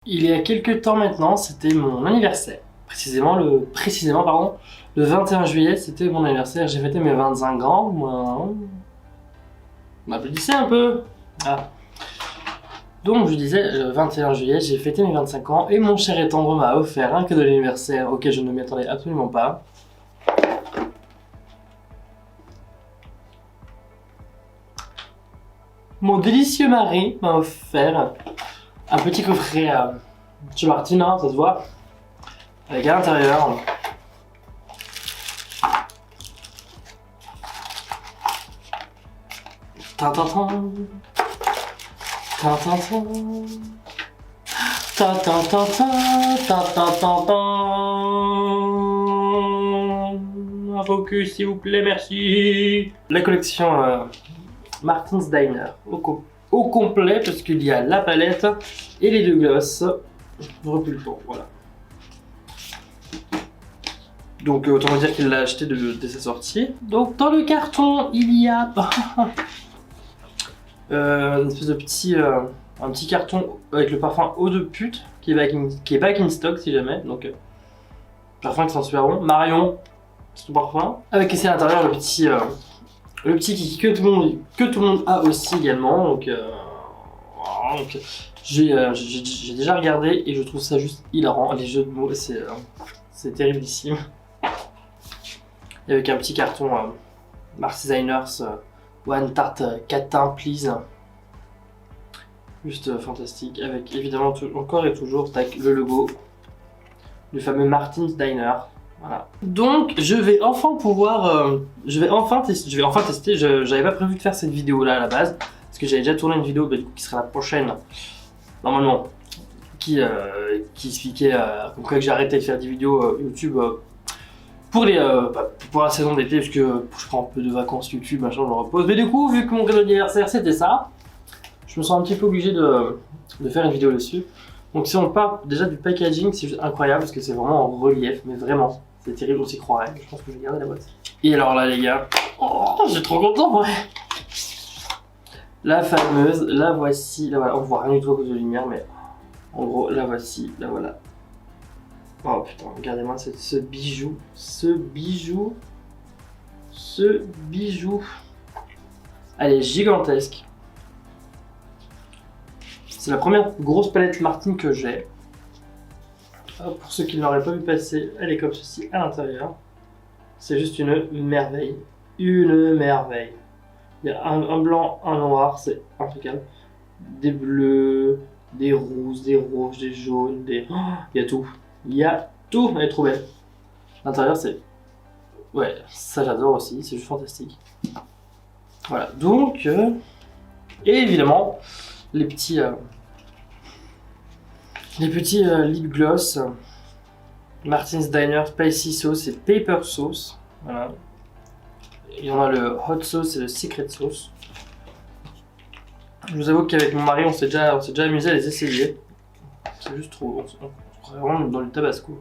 Il y a quelques temps maintenant, c'était mon anniversaire. Précisément, le 21 juillet, c'était mon anniversaire. J'ai fêté mes 25 ans. Moi, m'applaudissez un peu. Ah. Donc, je disais, le 21 juillet, j'ai fêté mes 25 ans et mon cher et tendre m'a offert un cadeau d'anniversaire auquel je ne m'y attendais absolument pas. Mon délicieux mari m'a offert un petit coffret chez Martine, hein, ça se voit, avec à l'intérieur Tintintin, Tintintin, Tintintin, Tintintin. Un focus s'il vous plaît, merci. La collection Martin's Diner au complet, parce qu'il y a la palette et les deux glosses. J'aurais plus le temps, voilà. Donc autant dire qu'il l'a acheté dès sa sortie. Donc dans le carton, il y a une espèce de un petit carton avec le parfum Eau de pute qui est back in stock si jamais. Donc parfum qui sent super bon. Marion, c'est ton parfum. Avec ici à l'intérieur le petit kiki que tout le monde a aussi également. Donc j'ai déjà regardé et je trouve ça juste hilarant. Les jeux de mots, c'est terriblissime. Et avec un petit carton Mars Designers One Tarte Catin Please. Juste fantastique. Avec évidemment encore et toujours le logo du fameux Martin's Diner. Voilà. Donc je vais enfin pouvoir, je vais enfin tester. J'avais pas prévu de faire cette vidéo là à la base parce que j'avais déjà tourné une vidéo qui sera la prochaine normalement, qui expliquait comme quoi que j'ai arrêté de faire des vidéos YouTube pour la saison d'été parce que je prends un peu de vacances YouTube, machin, je me repose. Mais du coup, vu que mon cadeau d'anniversaire c'était ça, je me sens un petit peu obligé de faire une vidéo dessus. Donc si on part déjà du packaging, c'est juste incroyable parce que c'est vraiment en relief, mais vraiment. C'est terrible, on s'y croirait. Je pense que je vais garder la boîte. Et alors là, les gars, oh, je suis trop content, ouais. La fameuse, la voici. Là, voilà, on voit rien du tout à cause de la lumière, mais en gros, la voici, la voilà. Oh putain, regardez-moi ce bijou. Ce bijou. Ce bijou. Elle est gigantesque. C'est la première grosse palette Martine que j'ai. Pour ceux qui ne l'auraient pas vu passer, elle est comme ceci à l'intérieur. C'est juste une merveille. Une merveille. Il y a un blanc, un noir, c'est impeccable. Des bleus, des rouges, des rouges, des jaunes, des... Oh, il y a tout. Il y a tout. Elle est trop belle. L'intérieur, c'est... Ouais, ça j'adore aussi. C'est juste fantastique. Voilà, donc... Et évidemment, les petits lip gloss Martin's Diner Spicy Sauce et Pepper Sauce. Voilà. Il y en a le Hot Sauce et le Secret Sauce. Je vous avoue qu'avec mon mari, on s'est déjà amusé à les essayer. C'est juste trop. On serait vraiment dans le tabasco.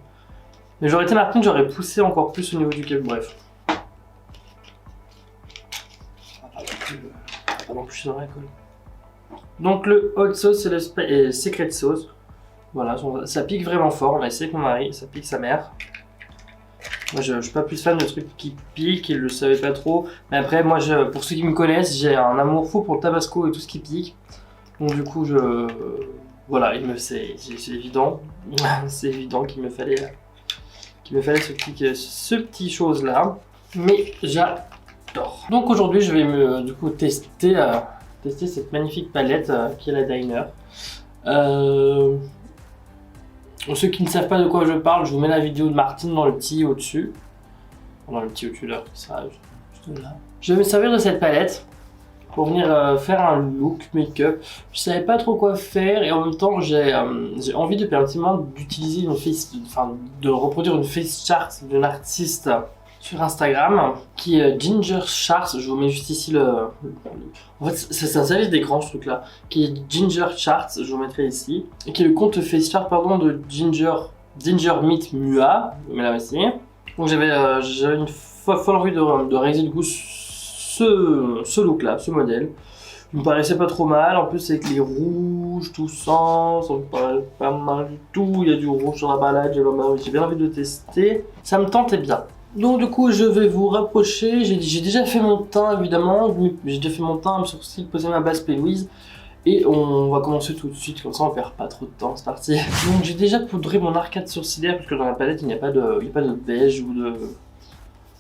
Mais j'aurais été Martine, j'aurais poussé encore plus au niveau du cake. Bref. Pas non plus dans la colle. Donc le Hot Sauce et le Secret Sauce. Voilà, ça pique vraiment fort. On a essayé avec mon mari, ça pique sa mère. Moi je suis pas plus fan de trucs qui piquent, il le savait pas trop. Mais après, moi pour ceux qui me connaissent, j'ai un amour fou pour le tabasco et tout ce qui pique. Donc du coup, voilà, c'est évident. C'est évident qu'il me fallait ce petit chose là. Mais j'adore. Donc aujourd'hui, je vais du coup tester cette magnifique palette qui est la Diner. Pour ceux qui ne savent pas de quoi je parle, je vous mets la vidéo de Martine dans le petit au-dessus. Dans le petit au-dessus là, ça juste là. Je vais me servir de cette palette pour venir faire un look make-up. Je savais pas trop quoi faire et en même temps j'ai envie depuis un petit moment d'utiliser de reproduire une face chart d'une artiste sur Instagram qui est Ginger Charts. Je vous mets juste ici en fait c'est un service d'écran ce truc là qui est Ginger Charts, je vous mettrai ici, et qui est le compte face chart de Ginger Meet Mua. Je vous mets là aussi. Donc j'avais une folle envie de réaliser du coup ce look là, ce modèle. Il me paraissait pas trop mal, en plus avec les rouges rouge tout ça me paraît pas mal du tout. Il y a du rouge sur la palette, j'ai bien envie de tester. Ça me tentait bien. Donc du coup je vais vous rapprocher, j'ai déjà fait mon teint évidemment, j'ai déjà fait mon teint, mes sourcils, posé ma base P-Louise. Et on va commencer tout de suite, comme ça on perd pas trop de temps, c'est parti. Donc j'ai déjà poudré mon arcade sourcilière, parce que dans la palette il n'y a pas de beige ou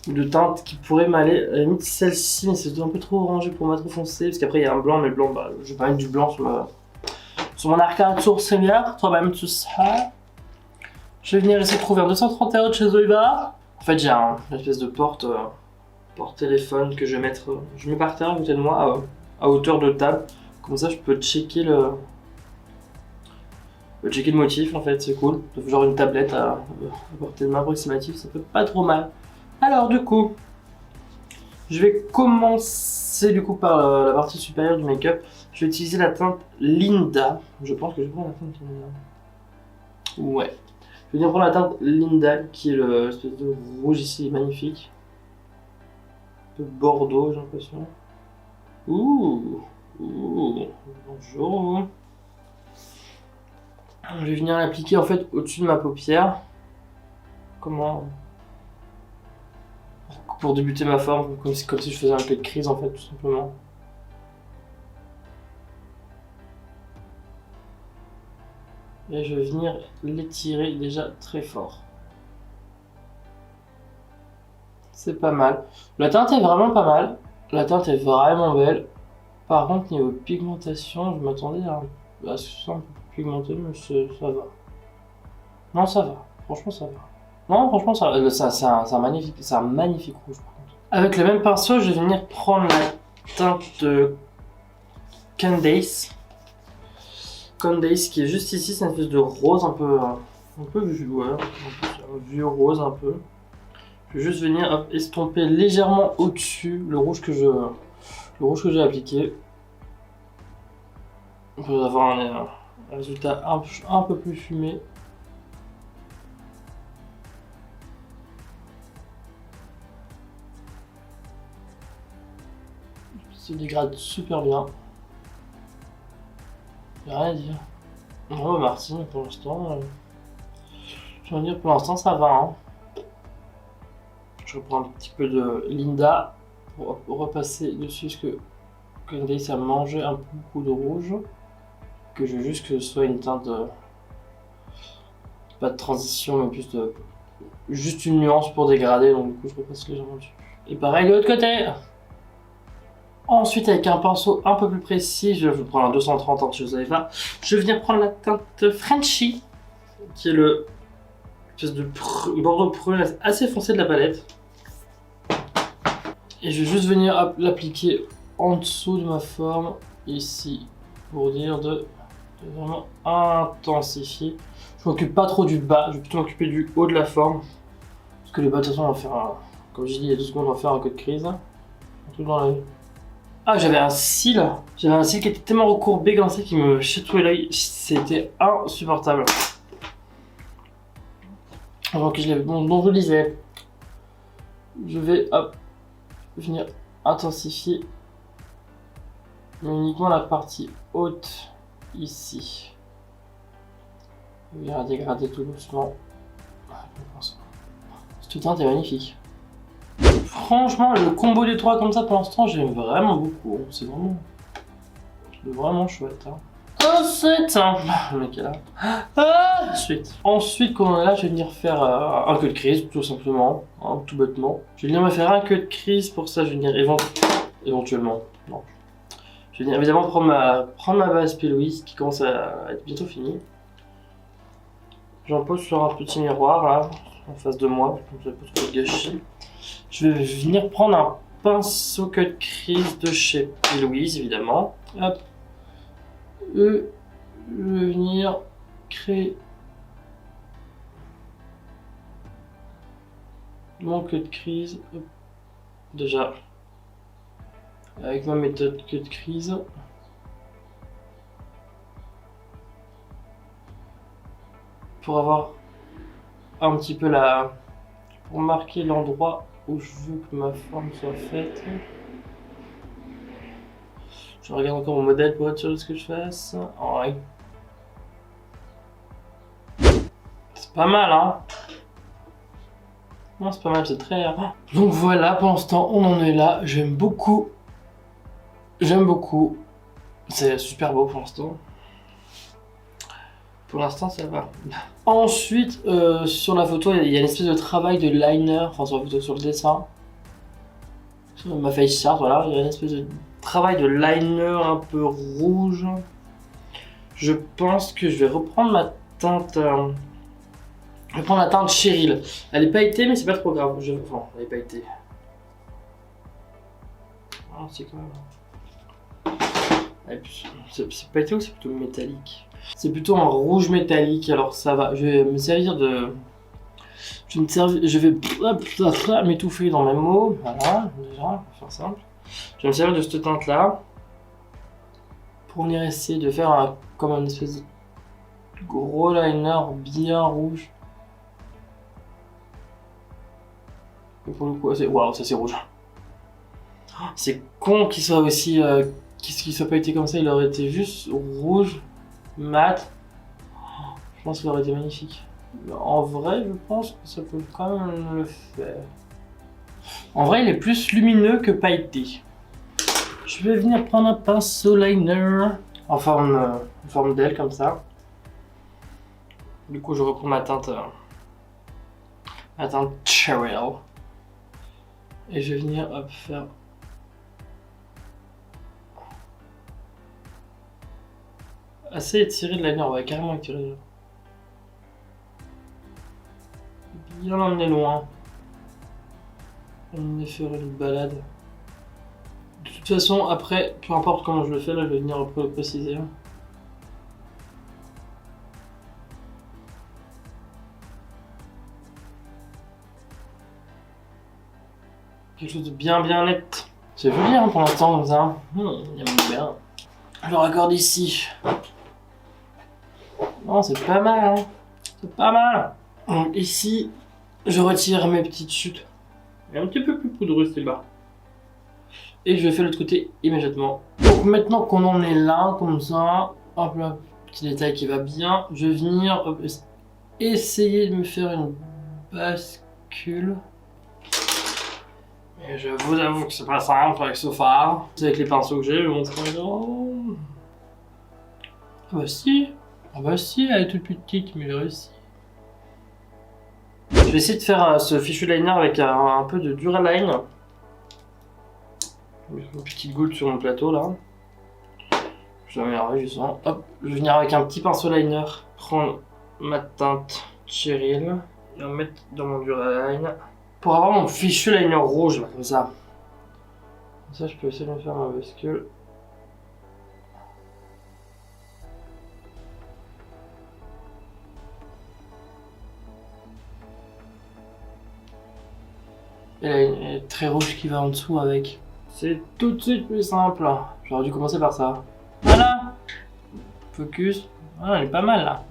de teinte qui pourrait m'aller. À la limite celle-ci, mais c'est un peu trop orangé pour moi, trop foncé, parce qu'après il y a un blanc, mais le blanc, bah, je vais pas mettre du blanc sur mon arcade sourcilière, toi même tout ça. Je vais venir essayer de trouver un 231 de chez Zoiva. En fait j'ai une espèce de porte téléphone que je vais mettre, je mets par terre à côté de moi, à hauteur de table. Comme ça je peux checker le motif en fait, c'est cool. Genre une tablette à portée de main approximative, ça peut pas trop mal. Alors du coup, je vais commencer du coup par la partie supérieure du make-up. Je vais utiliser la teinte Linda. Je pense que je vais prendre la teinte Linda. Ouais. Je vais bien prendre la teinte Linda qui est l'espèce de rouge ici, magnifique. Un peu bordeaux j'ai l'impression. Ouh, bonjour. Je vais venir l'appliquer en fait au-dessus de ma paupière. Comment? Pour débuter ma forme, comme si je faisais un peu de crise en fait, tout simplement. Et je vais venir l'étirer déjà très fort. C'est pas mal. La teinte est vraiment pas mal. La teinte est vraiment belle. Par contre, niveau pigmentation, je m'attendais à ce que ce soit un peu plus pigmenté, mais ça va. Non, ça va. Franchement, ça va. Non, franchement, c'est un magnifique rouge par contre. Avec le même pinceau, je vais venir prendre la teinte Candace. Candace qui est juste ici, c'est une espèce de rose un peu vieux, ouais, un vieux rose un peu. Je vais juste venir hop, estomper légèrement au-dessus le rouge que j'ai appliqué. On peut avoir un résultat un peu plus fumé. Se dégrade super bien. Y'a rien à dire. Bon, bah, Martine, pour l'instant, je veux dire, pour l'instant ça va. Hein. Je reprends un petit peu de Linda pour repasser dessus parce que Candace a mangé un peu beaucoup de rouge. Que je veux juste que ce soit une teinte pas de transition, mais plus juste une nuance pour dégrader. Donc du coup, je repasse légèrement dessus. Et pareil de l'autre côté. Ensuite, avec un pinceau un peu plus précis, je vais prendre un 230 en chez Zoiva. Je vais venir prendre la teinte Frenchy, qui est le espèce de bordeaux prune assez foncé de la palette. Et je vais juste venir l'appliquer en dessous de ma forme, ici, pour dire de vraiment intensifier. Je m'occupe pas trop du bas, je vais plutôt m'occuper du haut de la forme. Parce que le bas, de toute façon, on va faire comme j'ai dit il y a 2 secondes, on va faire un coup de crise. Un truc dans l'œil. Ah, j'avais un cil qui était tellement recourbé comme ça qui me chatouillait l'œil. C'était insupportable. Donc je le disais. Je vais hop, venir intensifier uniquement la partie haute ici. Je vais venir dégrader tout doucement. Cette teinte est magnifique. Franchement, le combo des trois comme ça pour l'instant, j'aime vraiment beaucoup. C'est vraiment chouette. Hein. Ensuite, le mec est là. Ensuite, quand on est là, je vais venir faire un queue de crise, tout simplement, hein, tout bêtement. Je vais venir me faire un queue de crise. Pour ça, je vais venir éventuellement. Non. Je vais venir évidemment prendre ma base P-Louise qui commence à être bientôt finie. J'en pose sur un petit miroir là, en face de moi, comme ça pas trop de gâchis. Je vais venir prendre un pinceau queue de crise de chez P-Louise, évidemment. Hop. Et je vais venir créer mon queue de crise. Hop. Déjà, avec ma méthode queue de crise. Pour avoir un petit peu pour marquer l'endroit où je veux que ma forme soit faite. Je regarde encore mon modèle pour être sûr de ce que je fasse. Ouais. Pas mal, hein. Non, c'est pas mal, c'est très... Donc voilà, pour l'instant, on en est là. J'aime beaucoup. J'aime beaucoup. C'est super beau pour l'instant. Pour l'instant, ça va. Ensuite, sur la photo, il y a une espèce de travail de liner. Enfin, sur la photo, sur le dessin. Sur ma face chart, voilà. Il y a une espèce de travail de liner un peu rouge. Je pense que je vais reprendre ma teinte... Je vais prendre la teinte Cheryl. Elle est pailletée, mais c'est pas trop grave. Enfin, elle est pailletée. Ah, c'est quand même... C'est pailleté ou c'est plutôt métallique? C'est plutôt un rouge métallique, alors ça va. Je vais me servir de... Je vais m'étouffer dans mes mots. Voilà, déjà, on va faire simple. Je vais me servir de cette teinte là pour venir essayer de faire comme un espèce de gros liner bien rouge. Et pour le coup, waouh, ça c'est rouge. C'est con qu'il soit aussi... qu'il soit pas été comme ça, il aurait été juste rouge, mat. Je pense qu'il aurait été magnifique. En vrai, je pense que ça peut quand même le faire. En vrai, il est plus lumineux que pailleté. Je vais venir prendre un pinceau liner en forme d'aile comme ça. Du coup, je reprends ma teinte Cheryl. Et je vais venir hop, faire... Assez étiré de liner, on va carrément étirer. Bien l'emmener loin. On va faire une balade. De toute façon, après, peu importe comment je le fais, là je vais venir préciser. Quelque chose de bien net. C'est joli hein, pour l'instant comme ça. J'aime bien. Je le raccorde ici. Non, c'est pas mal. Hein. C'est pas mal. Donc ici, je retire mes petites chutes. Et un petit peu plus poudreux, c'est bas. Et je vais faire l'autre côté immédiatement. Donc maintenant qu'on en est là, comme ça, hop là, petit détail qui va bien, je vais venir essayer de me faire une bascule. Et je vous avoue que c'est pas simple avec ce phare. C'est avec les pinceaux que j'ai, mon frère. Ah bah si. Ah bah si, elle est toute petite, mais j'ai réussi. Je vais essayer de faire ce fichu liner avec un peu de Duraline. Une petite goutte sur mon plateau là. Je vais m'énerver justement. Hop, je vais venir avec un petit pinceau liner. Prendre ma teinte Cheryl. Et en mettre dans mon Duraline. Pour avoir mon fichu liner rouge là, comme ça. Comme ça je peux essayer de me faire ma bascule. Et là, il y a une très rouge qui va en dessous avec. C'est tout de suite plus simple. J'aurais dû commencer par ça. Voilà. Focus. Ah, elle est pas mal là.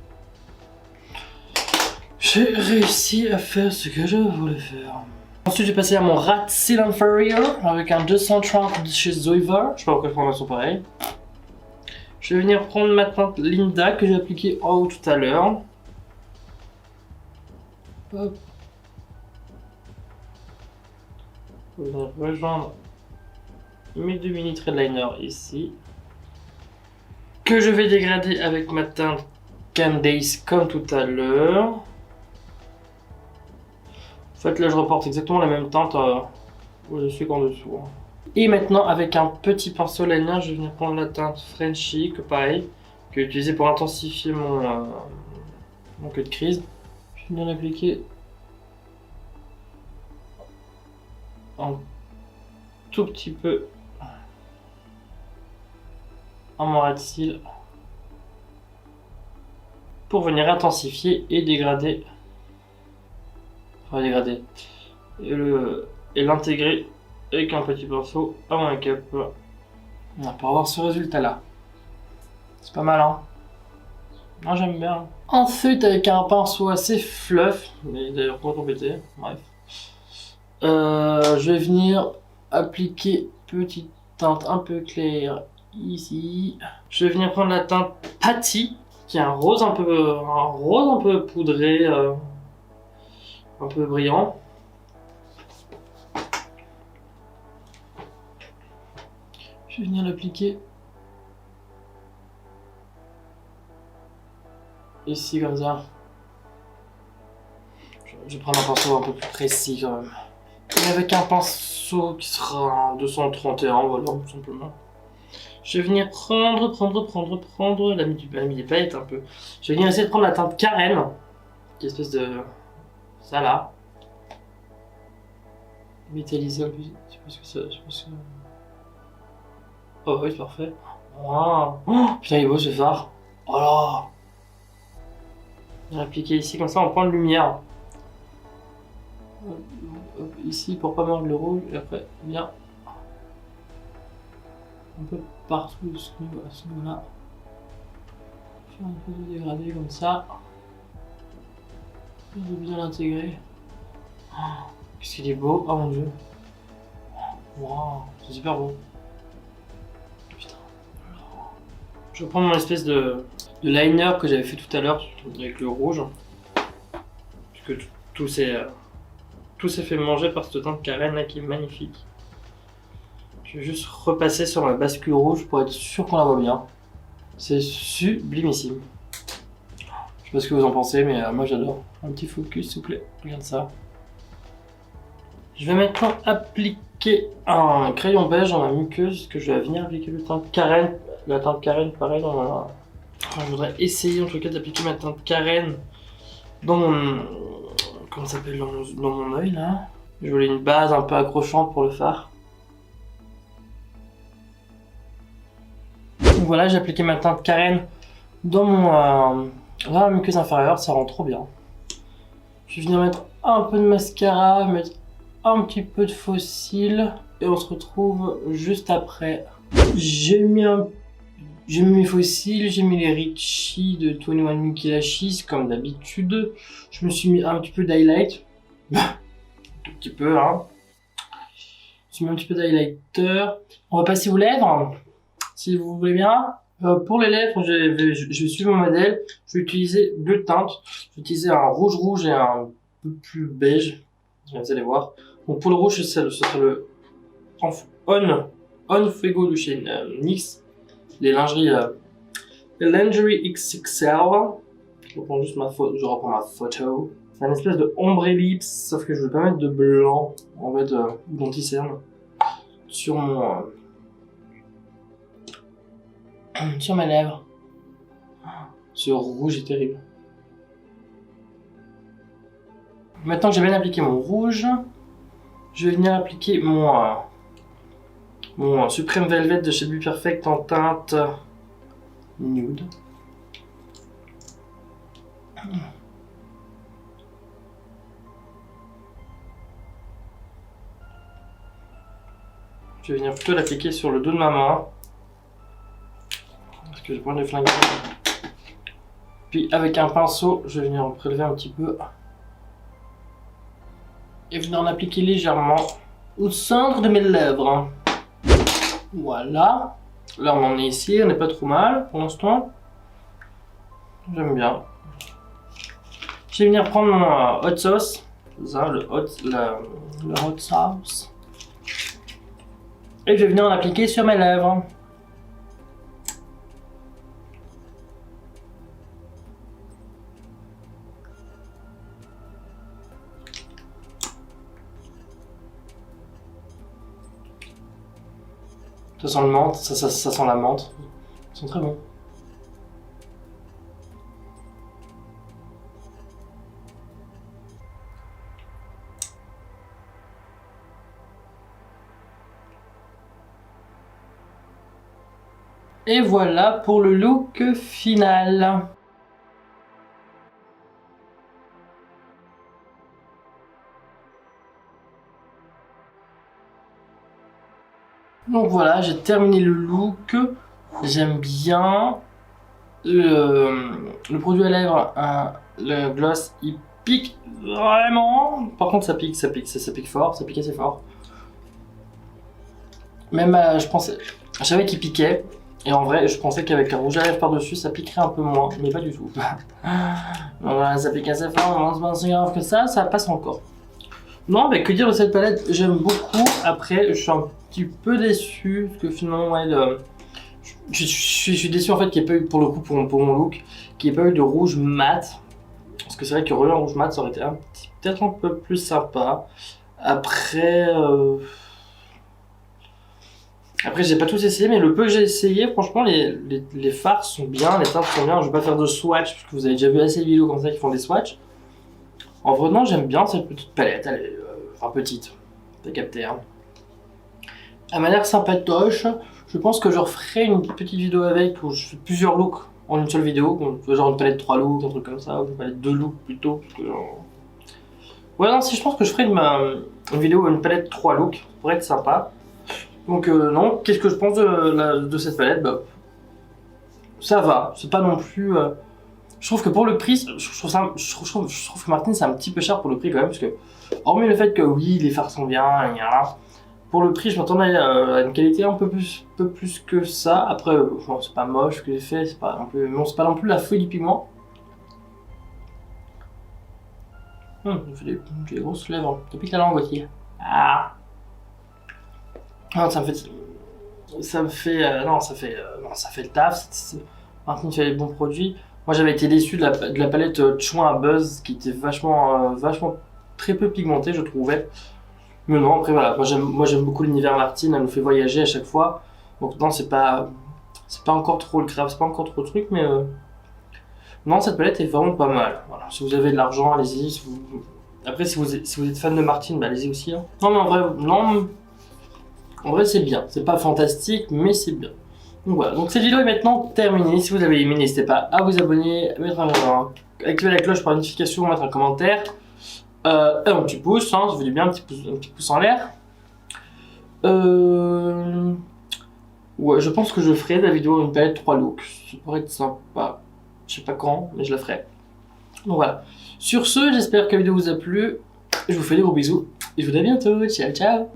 J'ai réussi à faire ce que je voulais faire. Ensuite, j'ai passé à mon Rat Seal Inferior avec un 230 de chez Zoiver. Je sais pas pourquoi je prends un son pareil. Je vais venir prendre ma teinte Linda que j'ai appliquée en haut tout à l'heure. Hop. Je vais rejoindre mes 2 mini thread liner ici. Que je vais dégrader avec ma teinte Candace comme tout à l'heure. En fait, là, je reporte exactement la même teinte au-dessus qu'en dessous. Et maintenant, avec un petit pinceau liner, je vais venir prendre la teinte Frenchy, que pareil, que j'ai utilisé pour intensifier mon queue de crise. Je vais venir l'appliquer un tout petit peu en mon rat seal pour venir intensifier et dégrader. Enfin, dégrader. Et l'intégrer avec un petit pinceau à mon make-up. Pour avoir ce résultat là. C'est pas mal, hein? Moi j'aime bien. Ensuite, avec un pinceau assez fluff, mais d'ailleurs pas trop pété, bref. Je vais venir appliquer petite teinte un peu claire ici. Je vais venir prendre la teinte Patty qui est un rose un peu poudré, un peu brillant. Je vais venir l'appliquer ici comme ça. Je vais prendre un pinceau un peu plus précis quand même. Et avec un pinceau qui sera un 231, voilà, tout simplement. Je vais venir prendre, elle a mis des paillettes un peu. Je vais venir essayer de prendre la teinte Karen, qui est espèce de... ça là. Métallisé un peu, je sais pas ce que ça... Oh oui, c'est parfait. Wow. Oh, putain, il est beau ce phare. Oh là. Je vais l'appliquer ici, comme ça on prend de lumière. Hop, ici pour pas mordre le rouge, et après, bien. Un peu partout, ce niveau-là. Faire un peu de dégradé comme ça. Je vais bien l'intégrer. Oh, qu'est-ce qu'il est beau, oh mon dieu. Waouh, c'est super beau. Putain. Je reprends mon espèce de liner que j'avais fait tout à l'heure avec le rouge. Puisque tout s'est fait manger par cette teinte Karen là qui est magnifique. Je vais juste repasser sur ma bascule rouge pour être sûr qu'on la voit bien. C'est sublimissime. Je sais pas ce que vous en pensez, mais moi j'adore. Un petit focus s'il vous plaît, regarde ça. Je vais maintenant appliquer un crayon beige dans ma muqueuse, que je vais venir appliquer la teinte Karen. La teinte Karen, pareil, dans ma... Enfin, je voudrais essayer en tout cas d'appliquer ma teinte Karen dans mon... Comment ça s'appelle, dans mon œil là. Je voulais une base un peu accrochante pour le fard. Donc voilà, j'ai appliqué ma teinte Karen dans dans la muqueuse inférieure, ça rend trop bien. Je vais venir mettre un peu de mascara, mettre un petit peu de faux cils et on se retrouve juste après. J'ai mis mes faux cils, j'ai mis les Richie de 21 Milky Lashes comme d'habitude. Je me suis mis un petit peu d'highlight. Un tout petit peu, hein. Je me suis mis un petit peu d'highlighter. On va passer aux lèvres, si vous voulez bien. Pour les lèvres, je vais suivre mon modèle. Je vais utiliser deux teintes. Je vais utiliser un rouge et un peu plus beige. Vous allez voir. Donc pour le rouge, ce sera le On Fuego de chez NYX. Les lingeries XXL. Je reprends juste ma photo. C'est un espèce de ombre lips, sauf que je vais pas mettre de blanc, en fait, d'anti-cerne sur mon sur mes lèvres. Ce rouge est terrible. Maintenant que j'ai bien appliqué mon rouge, je vais venir appliquer mon Supreme Velvet de chez Be Perfect en teinte nude. Je vais venir plutôt l'appliquer sur le dos de ma main. Parce que j'ai pas envie de flinguer. Puis avec un pinceau, je vais venir en prélever un petit peu. Et venir en appliquer légèrement au centre de mes lèvres. Voilà. Là on en est ici, on n'est pas trop mal pour l'instant. J'aime bien. Je vais venir prendre mon hot sauce. Ça, le hot sauce. Et je vais venir en appliquer sur mes lèvres. Ça sent le menthe, ça sent la menthe. Ils sont très bons. Et voilà pour le look final. Donc voilà, j'ai terminé le look. J'aime bien. Le produit à lèvres, le gloss, il pique vraiment. Par contre, ça pique fort, ça pique assez fort. Même, je savais qu'il piquait. Et en vrai, je pensais qu'avec un rouge à lèvres par-dessus, ça piquerait un peu moins, mais pas du tout. Donc voilà, ça pique assez fort, c'est pas si grave que ça passe encore. Non, mais que dire de cette palette, j'aime beaucoup. Après, je suis un petit peu déçu, parce que finalement, elle, je suis déçu en fait qu'il n'y ait pas eu, pour le coup, pour mon look, qu'il n'y ait pas eu de rouge mat. Parce que c'est vrai que un rouge mat, ça aurait été peut-être un peu plus sympa. Après, j'ai pas tous essayé, mais le peu que j'ai essayé, franchement, les fards sont bien, les teintes sont bien. Je vais pas faire de swatch, parce que vous avez déjà vu assez de vidéos comme ça qui font des swatchs. En vrai, non, j'aime bien cette petite palette, elle est, enfin petite, t'as capté, hein. Elle m'a l'air sympatoche. Je pense que je referai une petite vidéo avec, où je fais plusieurs looks en une seule vidéo, genre une palette 3 looks, un truc comme ça, ou une palette 2 looks plutôt, parce que genre... Ouais, non, si je pense que je ferai une vidéo une palette 3 looks, ça pourrait être sympa. Donc non, qu'est-ce que je pense de cette palette? Bah, ça va, c'est pas non plus... Je trouve que pour le prix, je trouve que Martine c'est un petit peu cher pour le prix quand même, parce que hormis le fait que oui, les fards sont bien, pour le prix je m'attendais à une qualité un peu plus que ça. Après, bon, c'est pas moche ce que j'ai fait, c'est pas non plus la folie du pigment. J'ai des grosses lèvres, t'as piqué la langue aussi. Ah. Non, ça me fait le taf. Martine fait les bons produits. Moi j'avais été déçu de la palette Chouin à Buzz qui était vachement très peu pigmentée, je trouvais. Mais non, après voilà, moi j'aime beaucoup l'univers Martine, elle nous fait voyager à chaque fois. Donc non, c'est pas encore trop le grave, c'est pas encore trop le truc, mais non, cette palette est vraiment pas mal. Voilà, si vous avez de l'argent, allez-y. Après, si vous êtes fan de Martine, bah, allez-y aussi, hein. Non, mais en vrai, non. En vrai, c'est bien. C'est pas fantastique, mais c'est bien. Donc voilà. Donc cette vidéo est maintenant terminée. Si vous avez aimé, n'hésitez pas à vous abonner, à mettre activer la cloche pour la notification, mettre un commentaire. Un petit pouce, hein, ça fait du bien, un petit pouce en l'air. Ouais, je pense que je ferai la vidéo une palette 3 looks. Ça pourrait être sympa. Je sais pas quand, mais je la ferai. Donc voilà. Sur ce, j'espère que la vidéo vous a plu. Je vous fais des gros bisous. Et je vous dis à bientôt. Ciao, ciao.